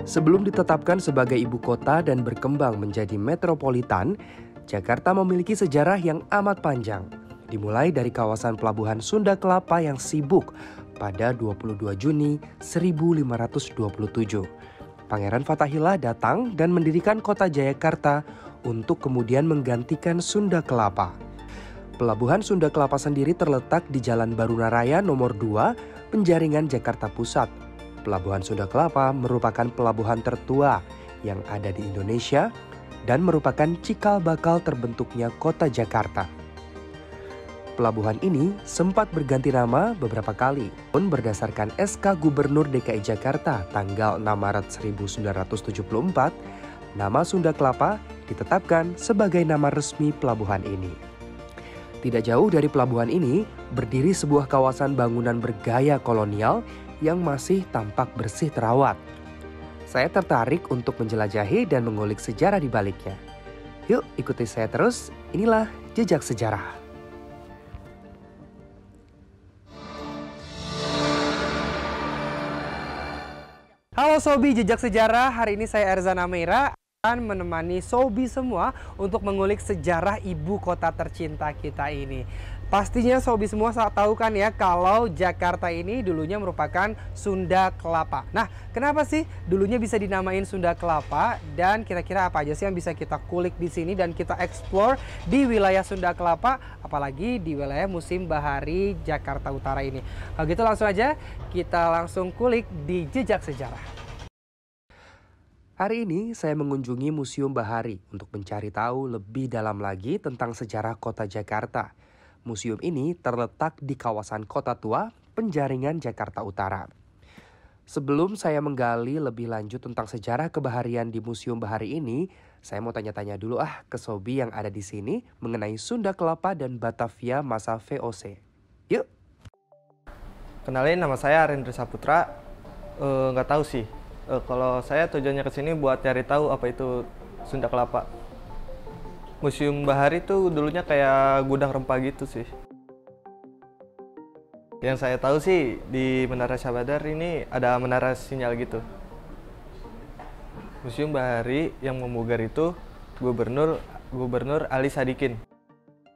Sebelum ditetapkan sebagai ibu kota dan berkembang menjadi metropolitan, Jakarta memiliki sejarah yang amat panjang. Dimulai dari kawasan pelabuhan Sunda Kelapa yang sibuk pada 22 Juni 1527. Pangeran Fathaillah datang dan mendirikan kota Jayakarta untuk kemudian menggantikan Sunda Kelapa. Pelabuhan Sunda Kelapa sendiri terletak di Jalan Barunaraya nomor 2, Penjaringan, Jakarta Pusat. Pelabuhan Sunda Kelapa merupakan pelabuhan tertua yang ada di Indonesia dan merupakan cikal bakal terbentuknya kota Jakarta. Pelabuhan ini sempat berganti nama beberapa kali, pun berdasarkan SK Gubernur DKI Jakarta tanggal 6 Maret 1974, nama Sunda Kelapa ditetapkan sebagai nama resmi pelabuhan ini. Tidak jauh dari pelabuhan ini, berdiri sebuah kawasan bangunan bergaya kolonial yang masih tampak bersih terawat. Saya tertarik untuk menjelajahi dan mengulik sejarah di baliknya. Yuk ikuti saya terus, inilah Jejak Sejarah. Halo Sobi Jejak Sejarah, hari ini saya Erzan Ameira akan menemani Sobi semua untuk mengulik sejarah ibu kota tercinta kita ini. Pastinya Sobi semua tahu kan ya kalau Jakarta ini dulunya merupakan Sunda Kelapa. Nah, kenapa sih dulunya bisa dinamain Sunda Kelapa dan kira-kira apa aja sih yang bisa kita kulik di sini dan kita explore di wilayah Sunda Kelapa, apalagi di wilayah Museum Bahari Jakarta Utara ini. Kalau gitu langsung aja kita langsung kulik di Jejak Sejarah. Hari ini saya mengunjungi Museum Bahari untuk mencari tahu lebih dalam lagi tentang sejarah kota Jakarta. Museum ini terletak di kawasan Kota Tua, Penjaringan, Jakarta Utara. Sebelum saya menggali lebih lanjut tentang sejarah kebaharian di Museum Bahari ini, saya mau tanya-tanya dulu ke Sobi yang ada di sini mengenai Sunda Kelapa dan Batavia masa VOC. Yuk! Kenalin, nama saya Arendra Saputra. Nggak tahu sih. Kalau saya tujuannya ke sini buat cari tahu apa itu Sunda Kelapa. Museum Bahari itu dulunya kayak gudang rempah gitu sih. Yang saya tahu sih di Menara Syah Bandar ini ada menara sinyal gitu. Museum Bahari yang memugar itu Gubernur Ali Sadikin.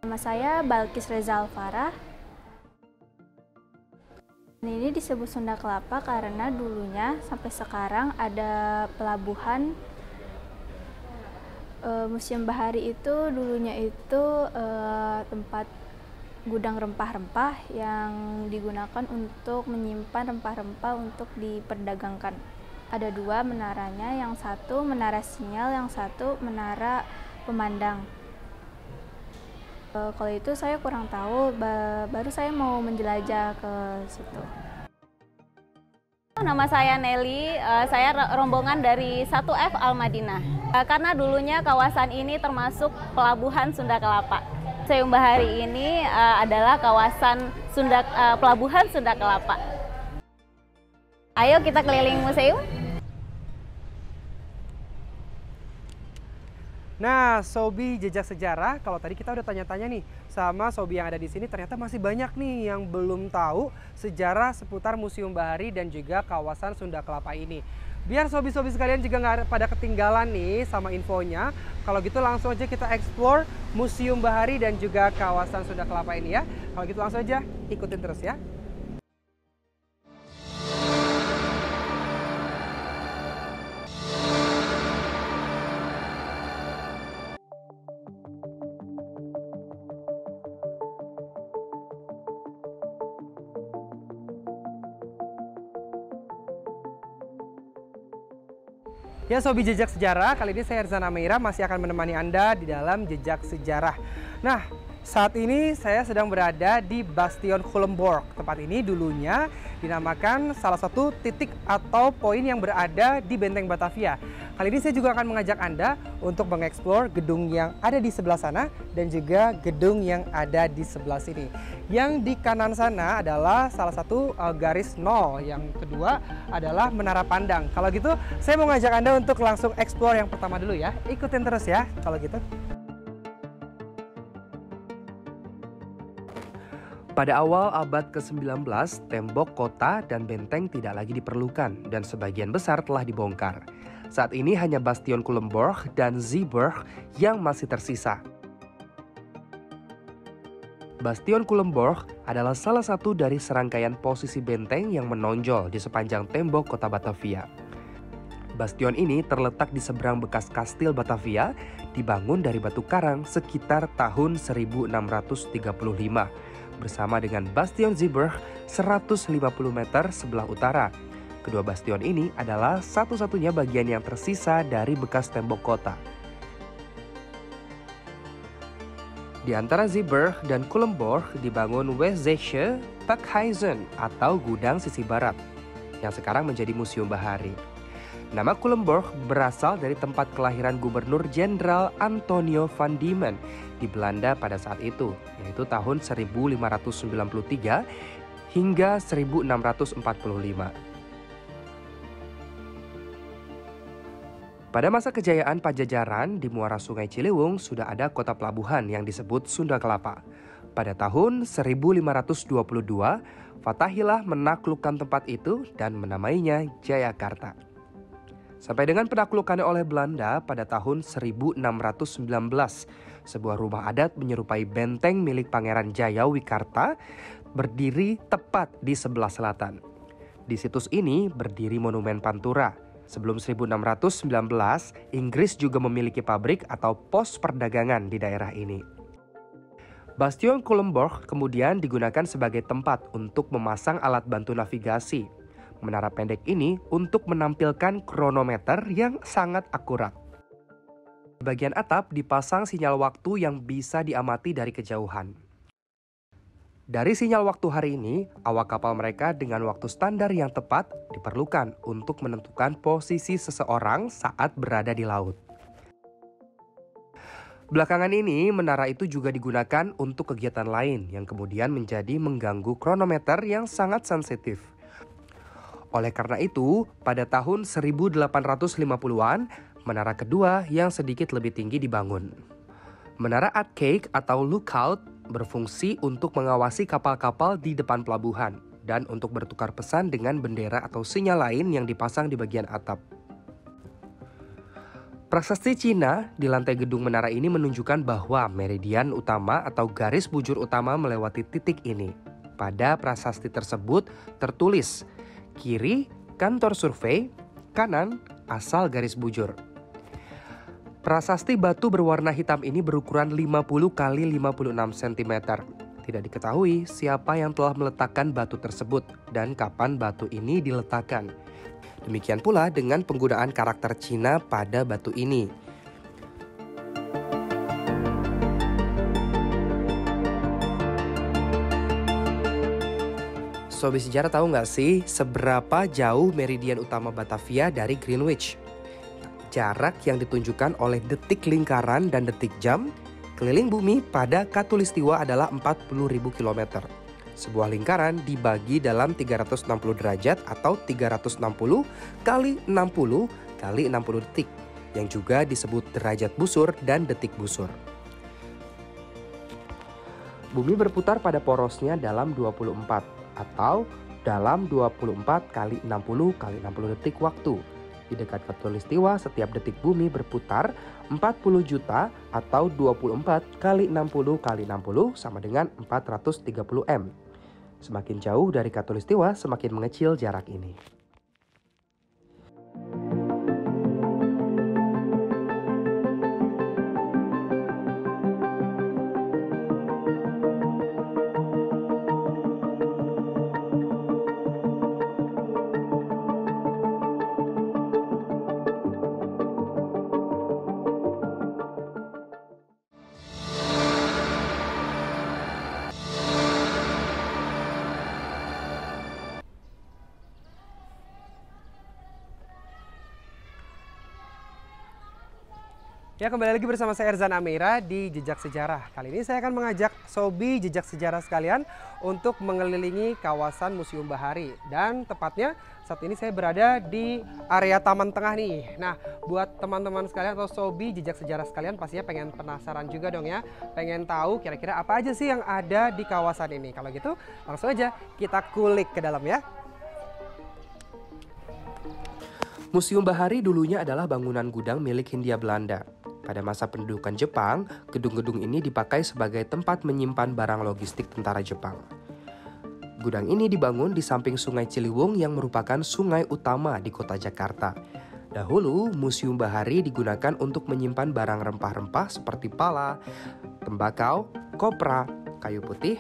Nama saya Balkis Reza Alfarah. Ini disebut Sunda Kelapa karena dulunya sampai sekarang ada pelabuhan. Museum Bahari itu dulunya itu tempat gudang rempah-rempah yang digunakan untuk menyimpan rempah-rempah untuk diperdagangkan. Ada dua menaranya, yang satu menara sinyal, yang satu menara pemandang. Kalau itu saya kurang tahu, baru saya mau menjelajah ke situ. Nama saya Nelly, saya rombongan dari 1F Al-Madinah. Karena dulunya kawasan ini termasuk pelabuhan Sunda Kelapa. Museum Bahari ini adalah kawasan pelabuhan Sunda Kelapa. Ayo kita keliling museum. Nah, Sobi Jejak Sejarah, kalau tadi kita udah tanya-tanya nih sama Sobi yang ada di sini, ternyata masih banyak nih yang belum tahu sejarah seputar Museum Bahari dan juga kawasan Sunda Kelapa ini. Biar Sobi-Sobi sekalian juga nggak pada ketinggalan nih sama infonya, kalau gitu langsung aja kita explore Museum Bahari dan juga kawasan Sunda Kelapa ini ya. Kalau gitu langsung aja ikutin terus ya. Ya Sobi Jejak Sejarah, kali ini saya Erzan Ameira masih akan menemani Anda di dalam Jejak Sejarah. Nah, saat ini saya sedang berada di Bastion Culemborg. Tempat ini dulunya dinamakan salah satu titik atau poin yang berada di Benteng Batavia. Kali ini saya juga akan mengajak Anda untuk mengeksplor gedung yang ada di sebelah sana dan juga gedung yang ada di sebelah sini. Yang di kanan sana adalah salah satu garis 0, yang kedua adalah menara pandang. Kalau gitu saya mau ngajak Anda untuk langsung explore yang pertama dulu ya. Ikutin terus ya kalau gitu. Pada awal abad ke-19, tembok kota dan benteng tidak lagi diperlukan dan sebagian besar telah dibongkar. Saat ini hanya Bastion Culemborg dan Zeeburg yang masih tersisa. Bastion Culemborg adalah salah satu dari serangkaian posisi benteng yang menonjol di sepanjang tembok kota Batavia. Bastion ini terletak di seberang bekas kastil Batavia, dibangun dari batu karang sekitar tahun 1635, bersama dengan Bastion Zeeburg 150 meter sebelah utara. Kedua bastion ini adalah satu-satunya bagian yang tersisa dari bekas tembok kota. Di antara Zeeburg dan Culemborg dibangun Westzeesche Pakhuizen atau gudang sisi barat, yang sekarang menjadi Museum Bahari. Nama Culemborg berasal dari tempat kelahiran Gubernur Jenderal Antonio van Diemen di Belanda pada saat itu, yaitu tahun 1593 hingga 1645. Pada masa kejayaan Pajajaran, di muara Sungai Ciliwung sudah ada kota pelabuhan yang disebut Sunda Kelapa. Pada tahun 1522, Fathaillah menaklukkan tempat itu dan menamainya Jayakarta. Sampai dengan penaklukannya oleh Belanda pada tahun 1619, sebuah rumah adat menyerupai benteng milik Pangeran Jayawikarta berdiri tepat di sebelah selatan. Di situs ini berdiri Monumen Pantura. Sebelum 1619, Inggris juga memiliki pabrik atau pos perdagangan di daerah ini. Bastion Culemborg kemudian digunakan sebagai tempat untuk memasang alat bantu navigasi. Menara pendek ini untuk menampilkan kronometer yang sangat akurat. Di bagian atap dipasang sinyal waktu yang bisa diamati dari kejauhan. Dari sinyal waktu hari ini, awak kapal mereka dengan waktu standar yang tepat diperlukan untuk menentukan posisi seseorang saat berada di laut. Belakangan ini, menara itu juga digunakan untuk kegiatan lain yang kemudian menjadi mengganggu kronometer yang sangat sensitif. Oleh karena itu, pada tahun 1850-an, menara kedua yang sedikit lebih tinggi dibangun. Menara Uitkijk atau lookout berfungsi untuk mengawasi kapal-kapal di depan pelabuhan dan untuk bertukar pesan dengan bendera atau sinyal lain yang dipasang di bagian atap. Prasasti Cina di lantai gedung menara ini menunjukkan bahwa meridian utama atau garis bujur utama melewati titik ini. Pada prasasti tersebut tertulis, kiri kantor survei, kanan asal garis bujur. Prasasti batu berwarna hitam ini berukuran 50 x 56 cm. Tidak diketahui siapa yang telah meletakkan batu tersebut dan kapan batu ini diletakkan. Demikian pula dengan penggunaan karakter Cina pada batu ini. Sobi sejarah tahu nggak sih seberapa jauh meridian utama Batavia dari Greenwich? Jarak yang ditunjukkan oleh detik lingkaran dan detik jam keliling bumi pada Khatulistiwa adalah 40.000 km. Sebuah lingkaran dibagi dalam 360 derajat atau 360 kali 60 kali 60 detik, yang juga disebut derajat busur dan detik busur. Bumi berputar pada porosnya dalam 24 atau dalam 24 kali 60 kali 60 detik waktu. Di dekat Khatulistiwa, setiap detik bumi berputar 40 juta atau 24 kali 60 kali 60 sama dengan 430 M. Semakin jauh dari Khatulistiwa, semakin mengecil jarak ini. Ya, kembali lagi bersama saya Erzan Amira di Jejak Sejarah. Kali ini saya akan mengajak Sobi Jejak Sejarah sekalian untuk mengelilingi kawasan Museum Bahari. Dan tepatnya saat ini saya berada di area Taman Tengah nih. Nah, buat teman-teman sekalian atau Sobi Jejak Sejarah sekalian pastinya pengen penasaran juga dong ya. Pengen tahu kira-kira apa aja sih yang ada di kawasan ini. Kalau gitu langsung aja kita kulik ke dalam ya. Museum Bahari dulunya adalah bangunan gudang milik Hindia Belanda. Pada masa pendudukan Jepang, gedung-gedung ini dipakai sebagai tempat menyimpan barang logistik tentara Jepang. Gudang ini dibangun di samping Sungai Ciliwung yang merupakan sungai utama di kota Jakarta. Dahulu, Museum Bahari digunakan untuk menyimpan barang rempah-rempah seperti pala, tembakau, kopra, kayu putih,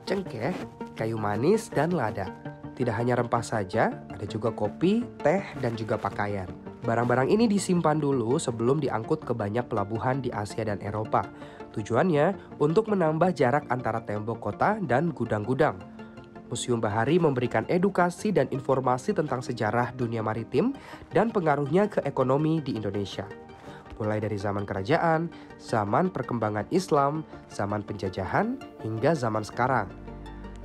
cengkeh, kayu manis, dan lada. Tidak hanya rempah saja, ada juga kopi, teh, dan juga pakaian. Barang-barang ini disimpan dulu sebelum diangkut ke banyak pelabuhan di Asia dan Eropa. Tujuannya untuk menambah jarak antara tembok kota dan gudang-gudang. Museum Bahari memberikan edukasi dan informasi tentang sejarah dunia maritim dan pengaruhnya ke ekonomi di Indonesia. Mulai dari zaman kerajaan, zaman perkembangan Islam, zaman penjajahan, hingga zaman sekarang.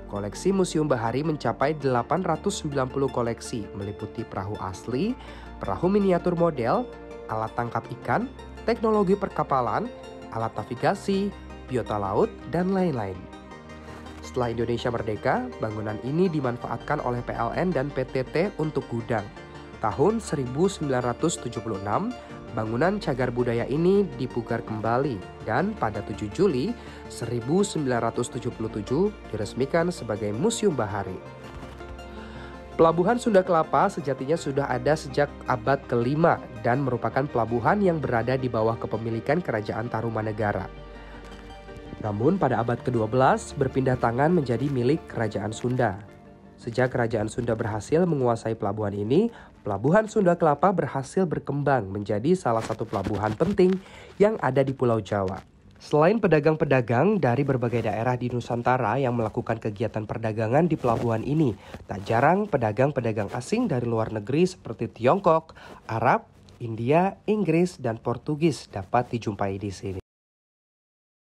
Koleksi Museum Bahari mencapai 890 koleksi, meliputi perahu asli, perahu miniatur model, alat tangkap ikan, teknologi perkapalan, alat navigasi, biota laut, dan lain-lain. Setelah Indonesia merdeka, bangunan ini dimanfaatkan oleh PLN dan PTT untuk gudang. Tahun 1976, bangunan cagar budaya ini dipugar kembali dan pada 7 Juli 1977 diresmikan sebagai Museum Bahari. Pelabuhan Sunda Kelapa sejatinya sudah ada sejak abad ke-5 dan merupakan pelabuhan yang berada di bawah kepemilikan Kerajaan Tarumanegara. Namun pada abad ke-12 berpindah tangan menjadi milik Kerajaan Sunda. Sejak Kerajaan Sunda berhasil menguasai pelabuhan ini, Pelabuhan Sunda Kelapa berhasil berkembang menjadi salah satu pelabuhan penting yang ada di Pulau Jawa. Selain pedagang-pedagang dari berbagai daerah di Nusantara yang melakukan kegiatan perdagangan di pelabuhan ini, tak jarang pedagang-pedagang asing dari luar negeri seperti Tiongkok, Arab, India, Inggris, dan Portugis dapat dijumpai di sini.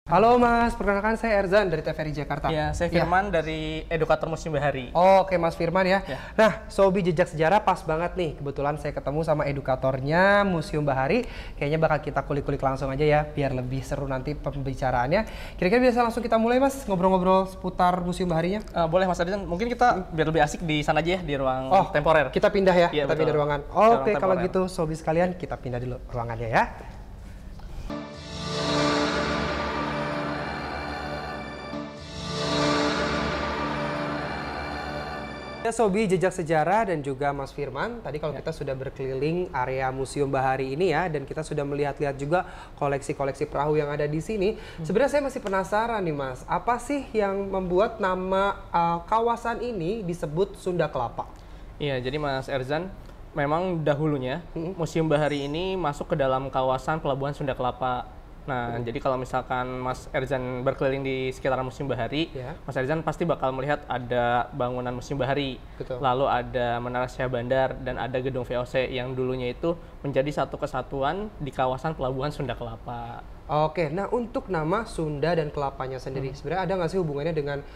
Halo Mas, perkenalkan saya Erzan dari TVRI Jakarta. Ya, saya Firman dari Edukator Museum Bahari. Oke Mas Firman ya. Nah, Sobi Jejak Sejarah pas banget nih. Kebetulan saya ketemu sama edukatornya Museum Bahari. Kayaknya bakal kita kulik-kulik langsung aja ya, biar lebih seru nanti pembicaraannya. Kira-kira bisa langsung kita mulai Mas, ngobrol-ngobrol seputar Museum Baharinya? Boleh Mas Erzan, mungkin kita biar lebih asik di sana aja ya, di ruang temporer. Kita pindah ya, Iya, kita pindah betul. ruangan. Oke, Ruang kalau temporer. gitu Sobi sekalian kita pindah dulu ruangannya ya. Ya, Sobi Jejak Sejarah dan juga Mas Firman, tadi kalau kita sudah berkeliling area Museum Bahari ini ya, dan kita sudah melihat-lihat juga koleksi-koleksi perahu yang ada di sini. Sebenarnya saya masih penasaran nih Mas, apa sih yang membuat nama kawasan ini disebut Sunda Kelapa? Iya, jadi Mas Erzan, memang dahulunya Museum Bahari ini masuk ke dalam kawasan Pelabuhan Sunda Kelapa. Nah, jadi kalau misalkan Mas Erzan berkeliling di sekitaran Museum Bahari, Mas Erzan pasti bakal melihat ada bangunan Museum Bahari, lalu ada Menara Syah Bandar, dan ada gedung VOC yang dulunya itu menjadi satu kesatuan di kawasan Pelabuhan Sunda Kelapa. Oke, nah untuk nama Sunda dan Kelapanya sendiri, sebenarnya ada nggak sih hubungannya dengan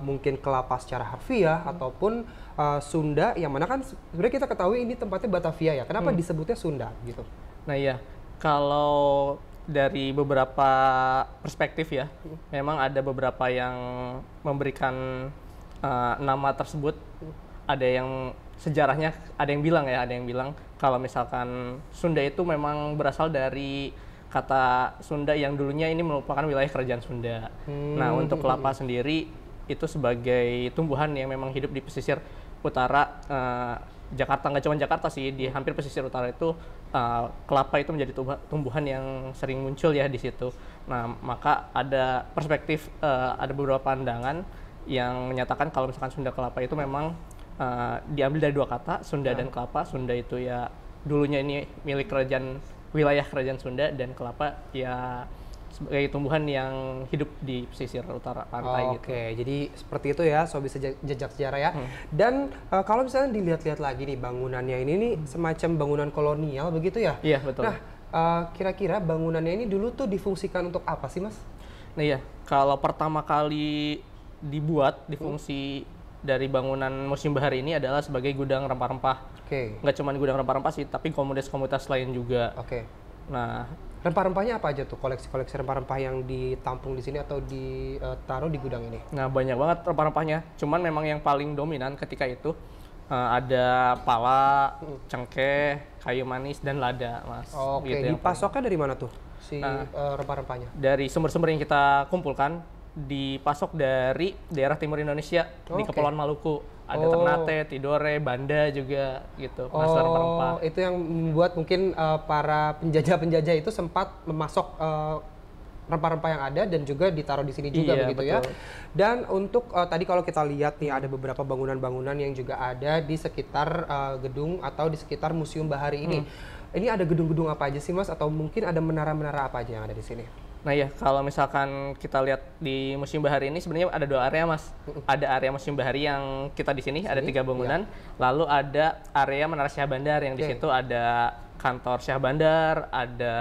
mungkin kelapa secara harfiah ataupun Sunda, yang mana kan sebenarnya kita ketahui ini tempatnya Batavia ya, kenapa disebutnya Sunda gitu? Nah iya, kalau dari beberapa perspektif ya, memang ada beberapa yang memberikan nama tersebut. Ada yang sejarahnya, ada yang bilang kalau misalkan Sunda itu memang berasal dari kata Sunda yang dulunya ini merupakan wilayah kerajaan Sunda. Nah, untuk kelapa sendiri itu sebagai tumbuhan yang memang hidup di pesisir utara Jakarta, nggak cuma Jakarta sih, di hampir pesisir utara itu kelapa itu menjadi tumbuhan yang sering muncul ya di situ. Nah, maka ada perspektif, ada beberapa pandangan yang menyatakan kalau misalkan Sunda Kelapa itu memang diambil dari dua kata, Sunda dan Kelapa. Sunda itu ya dulunya ini milik wilayah kerajaan Sunda, dan kelapa ya sebagai tumbuhan yang hidup di pesisir utara pantai gitu. Oke, jadi seperti itu ya, Sobi Jejak Sejarah ya. Dan kalau misalnya dilihat-lihat lagi nih bangunannya ini nih semacam bangunan kolonial begitu ya? Iya, betul. Nah, kira-kira bangunannya ini dulu tuh difungsikan untuk apa sih, Mas? Nah iya, kalau pertama kali dibuat di fungsi dari bangunan Museum Bahari ini adalah sebagai gudang rempah-rempah. Oke. Nggak cuma gudang rempah-rempah sih, tapi komunitas-komunitas lain juga. Oke. Nah, Rempah-rempahnya apa aja tuh? Koleksi-koleksi rempah-rempah yang ditampung di sini atau ditaruh di gudang ini? banyak banget rempah-rempahnya. Cuman memang yang paling dominan ketika itu ada pala, cengkeh, kayu manis, dan lada, Mas. Oke, Gitu yang dipasoknya dari mana tuh si Nah. rempah-rempahnya? dari sumber-sumber yang kita kumpulkan dipasok dari daerah timur Indonesia di Oke. Kepulauan Maluku. Ada Oh. Ternate, Tidore, Banda juga gitu. Penghasil rempah-rempah. Itu yang membuat mungkin para penjajah-penjajah itu sempat memasok rempah-rempah yang ada dan juga ditaruh di sini juga, Iya, begitu ya. betul. Dan untuk tadi kalau kita lihat nih ada beberapa bangunan-bangunan yang juga ada di sekitar gedung atau di sekitar Museum Bahari ini. Ini ada gedung-gedung apa aja sih, Mas? Atau mungkin ada menara-menara apa aja yang ada di sini? Nah ya, kalau misalkan kita lihat di Museum Bahari ini sebenarnya ada 2 area, Mas. Ada area Museum Bahari yang kita di sini, ada 3 bangunan. Lalu ada area Menara Syah Bandar yang di Oke. situ ada kantor Syah Bandar, ada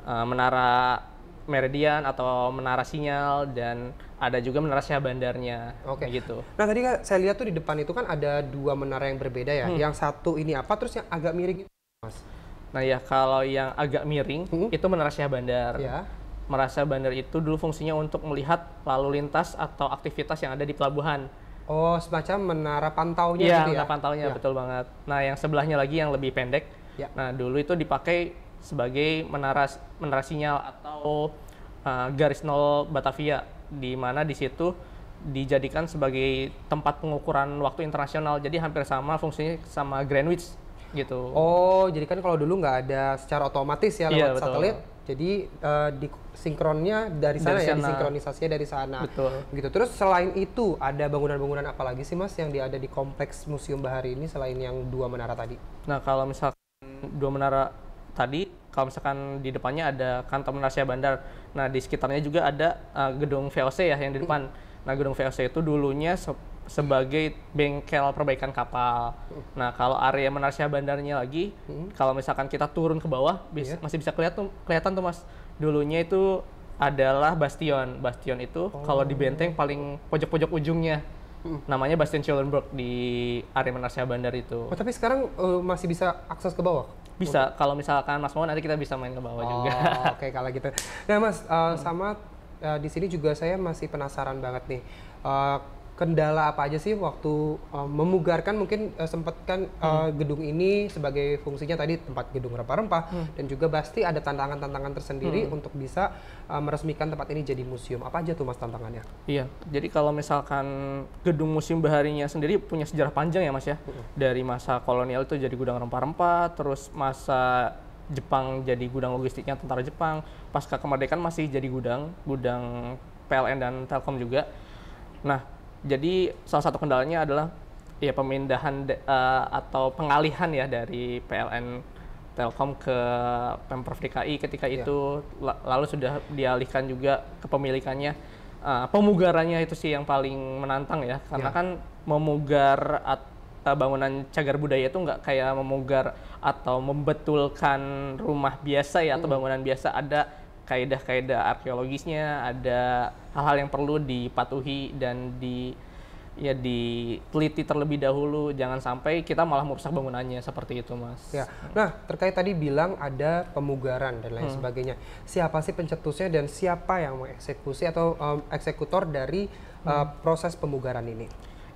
menara Meridian atau menara sinyal, dan ada juga menara Syah Bandarnya. Oke. Gitu. Nah tadi kan saya lihat tuh di depan itu kan ada 2 menara yang berbeda ya. Yang satu ini apa, terus yang agak miring itu, Mas? Nah ya, kalau yang agak miring itu menara Syah Bandar. Ya. Menara Syah Bandar itu dulu fungsinya untuk melihat lalu lintas atau aktivitas yang ada di pelabuhan. Oh, semacam menara pantaunya Iya, gitu ya? menara pantaunya, Ya. betul banget. Nah, yang sebelahnya lagi yang lebih pendek. Ya. Nah, dulu itu dipakai sebagai menara sinyal atau garis nol Batavia, di mana di situ dijadikan sebagai tempat pengukuran waktu internasional. Jadi hampir sama fungsinya sama Greenwich gitu. Oh, jadi kan kalau dulu nggak ada secara otomatis ya lewat Iya, betul. satelit. Jadi di sinkronnya dari sana Dari ya, sana. disinkronisasinya dari sana. Betul. Gitu. Terus selain itu ada bangunan-bangunan apa lagi sih, Mas, yang ada di kompleks Museum Bahari ini selain yang 2 menara tadi? Nah, kalau misalkan 2 menara tadi, kalau misalkan di depannya ada kantor Menara Syah Bandar. Nah, di sekitarnya juga ada gedung VOC ya yang di depan. Nah, gedung VOC itu dulunya sebagai bengkel perbaikan kapal. Nah, kalau area Menara Syah Bandarnya lagi, kalau misalkan kita turun ke bawah, masih bisa kelihatan tuh, Mas. Dulunya itu adalah bastion. Bastion itu kalau di benteng paling pojok-pojok ujungnya. Namanya Bastion Schulenburg di area Menara Syah Bandar itu. Oh, tapi sekarang masih bisa akses ke bawah? Bisa, kalau misalkan Mas mau nanti kita bisa main ke bawah juga. Oke, kalau gitu. Nah, Mas, sama di sini juga saya masih penasaran banget nih. Kendala apa aja sih waktu memugarkan mungkin sempat kan gedung ini sebagai fungsinya tadi tempat gedung rempah-rempah dan juga pasti ada tantangan-tantangan tersendiri untuk bisa meresmikan tempat ini jadi museum. Apa aja tuh, Mas, tantangannya? Iya, jadi kalau misalkan gedung Museum Baharinya sendiri punya sejarah panjang ya, Mas ya. Dari masa kolonial itu jadi gudang rempah-rempah, terus masa Jepang jadi gudang logistiknya tentara Jepang, pasca kemerdekaan masih jadi gudang PLN dan Telkom juga. Nah, jadi salah satu kendalanya adalah ya pemindahan atau pengalihan ya dari PLN Telkom ke Pemprov DKI ketika itu, lalu sudah dialihkan juga kepemilikannya. Pemugarannya itu sih yang paling menantang ya, karena kan memugar bangunan cagar budaya itu nggak kayak memugar atau membetulkan rumah biasa ya atau bangunan biasa. Ada kaidah-kaidah arkeologisnya, ada hal-hal yang perlu dipatuhi dan diteliti terlebih dahulu, jangan sampai kita malah merusak bangunannya seperti itu, Mas. Ya. Nah, terkait tadi bilang ada pemugaran dan lain sebagainya. Siapa sih pencetusnya dan siapa yang mengeksekusi atau eksekutor dari proses pemugaran ini?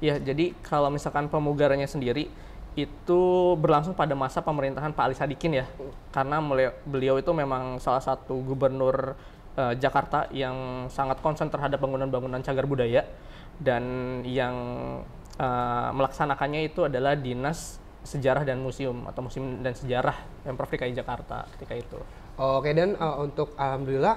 Ya, jadi kalau misalkan pemugarannya sendiri itu berlangsung pada masa pemerintahan Pak Ali Sadikin ya, karena beliau itu memang salah satu gubernur Jakarta yang sangat konsen terhadap bangunan-bangunan cagar budaya, dan yang melaksanakannya itu adalah Dinas Sejarah dan Museum atau Museum dan Sejarah Pemprov DKI Jakarta ketika itu. Oke, dan untuk alhamdulillah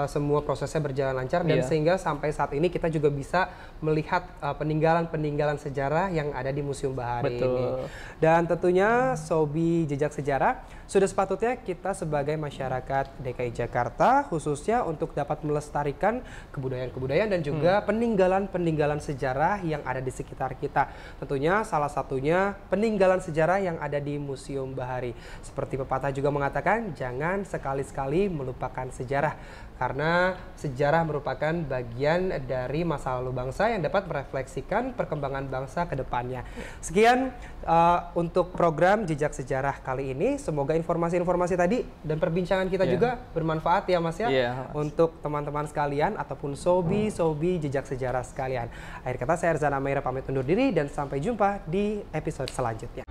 semua prosesnya berjalan lancar dan Iya. sehingga sampai saat ini kita juga bisa melihat peninggalan-peninggalan sejarah yang ada di Museum Bahari Betul. ini. Dan tentunya Sobi Jejak Sejarah, sudah sepatutnya kita sebagai masyarakat DKI Jakarta khususnya untuk dapat melestarikan kebudayaan-kebudayaan dan juga peninggalan-peninggalan sejarah yang ada di sekitar kita. Tentunya salah satunya peninggalan sejarah yang ada di Museum Bahari. Seperti pepatah juga mengatakan, jangan sekali-sekali melupakan sejarah. Karena sejarah merupakan bagian dari masa lalu bangsa yang dapat merefleksikan perkembangan bangsa ke depannya. Sekian untuk program Jejak Sejarah kali ini. Semoga informasi-informasi tadi dan perbincangan kita juga bermanfaat ya Mas ya. Untuk teman-teman sekalian ataupun sobi Jejak Sejarah sekalian. Akhir kata saya Erzan Ameira pamit undur diri dan sampai jumpa di episode selanjutnya.